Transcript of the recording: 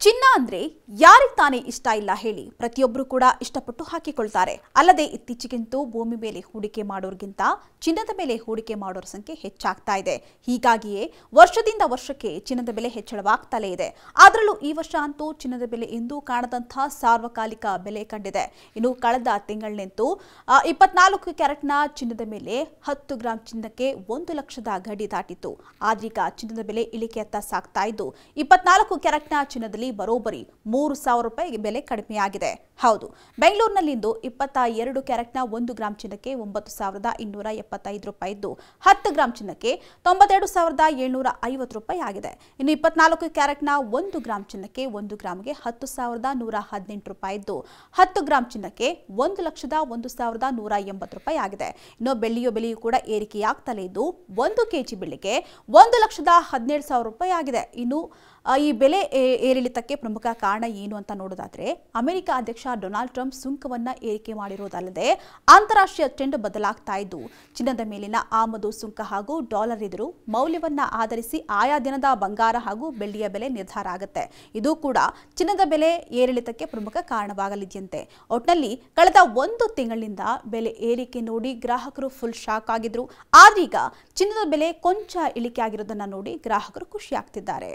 ಚಿನ್ನ ಅಂದ್ರೆ ಯಾರಿಗೆ ತಾನೇ ಇಷ್ಟ ಇಲ್ಲ ಹೇಳಿ, ಪ್ರತಿಯೊಬ್ಬರು ಕೂಡ ಇಷ್ಟಪಟ್ಟು ಹಾಕಿಕೊಳ್ತಾರೆ. ಅಲ್ಲದೆ ಇತ್ತೀಚೆಗಂತೂ ಭೂಮಿ ಮೇಲೆ ಹೂಡಿಕೆ ಮಾಡೋರ್ಗಿಂತ ಚಿನ್ನದ ಮೇಲೆ ಹೂಡಿಕೆ ಮಾಡೋರ ಸಂಖ್ಯೆ ಹೆಚ್ಚಾಗ್ತಾ ಇದೆ. ಹೀಗಾಗಿಯೇ ವರ್ಷದಿಂದ ವರ್ಷಕ್ಕೆ ಚಿನ್ನದ ಬೆಲೆ ಹೆಚ್ಚಳವಾಗ್ತಲೇ ಇದೆ. ಅದರಲ್ಲೂ ಈ ವರ್ಷ ಅಂತೂ ಚಿನ್ನದ ಬೆಲೆ ಎಂದೂ ಕಾಣದಂತಹ ಸಾರ್ವಕಾಲಿಕ ಬೆಲೆ ಕಂಡಿದೆ. ಇನ್ನು ಕಳೆದ ತಿಂಗಳಿನಂತೂ 24 ಕ್ಯಾರೆಟ್ನ ಚಿನ್ನದ ಮೇಲೆ 10 ಗ್ರಾಂ ಚಿನ್ನಕ್ಕೆ 1 ಲಕ್ಷದ ಗಡಿ ದಾಟಿತ್ತು. ಆದ್ರೀಗ ಚಿನ್ನದ ಬೆಲೆ ಇಳಿಕೆಯತ್ತ ಸಾಗ್ತಾ ಇದ್ದು 24 ಕ್ಯಾರೆಟ್ನ ಚಿನ್ನದಲ್ಲಿ ಬರೋಬ್ಬರಿ 3,000 ರೂಪಾಯಿ ಬೆಲೆ ಕಡಿಮೆಯಾಗಿದೆ. ಹೌದು, ಬೆಂಗಳೂರಿನಲ್ಲಿಂದು 22 ಕ್ಯಾರೆಟ್ನ 1 ಗ್ರಾಂ ಚಿನ್ನಕ್ಕೆ 9,275 ರೂಪಾಯಿ ಇದ್ದು 10 ಗ್ರಾಂ ಚಿನ್ನಕ್ಕೆ 92,750 ರೂಪಾಯಿ ಆಗಿದೆ. ಇನ್ನು 24 ಕ್ಯಾರೆಟ್ನ 1 ಗ್ರಾಂ ಚಿನ್ನಕ್ಕೆ 1 ಗ್ರಾಂಗೆ 10,118 ರೂಪಾಯಿ ಇದ್ದು 10 ಗ್ರಾಂ ಚಿನ್ನಕ್ಕೆ 1,01,180 ರೂಪಾಯಿ ಆಗಿದೆ. ಇನ್ನು ಬೆಳ್ಳಿಯ ಬೆಲೆಯೂ ಕೂಡ ಏರಿಕೆಯಾಗ್ತಲೇ ಇದ್ದು 1 ಕೆಜಿ ಬೆಳ್ಳಿಗೆ 1,17,000 ರೂಪಾಯಿ ಆಗಿದೆ. ಇನ್ನು ಈ ಬೆಲೆ ಏರಿಳಿತಕ್ಕೆ ಪ್ರಮುಖ ಕಾರಣ ಏನು ಅಂತ ನೋಡೋದಾದ್ರೆ, ಅಮೆರಿಕ ಅಧ್ಯಕ್ಷ ಡೊನಾಲ್ಡ್ ಟ್ರಂಪ್ ಸುಂಕವನ್ನ ಏರಿಕೆ ಮಾಡಿರೋದಲ್ಲದೆ ಅಂತಾರಾಷ್ಟ್ರೀಯ ಟ್ರೆಂಡ್ ಬದಲಾಗ್ತಾ ಇದ್ದು ಚಿನ್ನದ ಮೇಲಿನ ಆಮದು ಸುಂಕ ಹಾಗೂ ಡಾಲರ್ ಎದುರು ಮೌಲ್ಯವನ್ನ ಆಧರಿಸಿ ಆಯಾ ದಿನದ ಬಂಗಾರ ಹಾಗೂ ಬೆಳ್ಳಿಯ ಬೆಲೆ ನಿರ್ಧಾರ ಆಗುತ್ತೆ. ಇದು ಕೂಡ ಚಿನ್ನದ ಬೆಲೆ ಏರಿಳಿತಕ್ಕೆ ಪ್ರಮುಖ ಕಾರಣವಾಗಲಿದೆಯಂತೆ. ಒಟ್ನಲ್ಲಿ ಕಳೆದ 1 ತಿಂಗಳಿನಿಂದ ಬೆಲೆ ಏರಿಕೆ ನೋಡಿ ಗ್ರಾಹಕರು ಫುಲ್ ಶಾಕ್ ಆಗಿದ್ರು. ಆದ್ರೀಗ ಚಿನ್ನದ ಬೆಲೆ ಕೊಂಚ ಇಳಿಕೆ ಆಗಿರೋದನ್ನ ನೋಡಿ ಗ್ರಾಹಕರು ಖುಷಿ ಆಗ್ತಿದ್ದಾರೆ.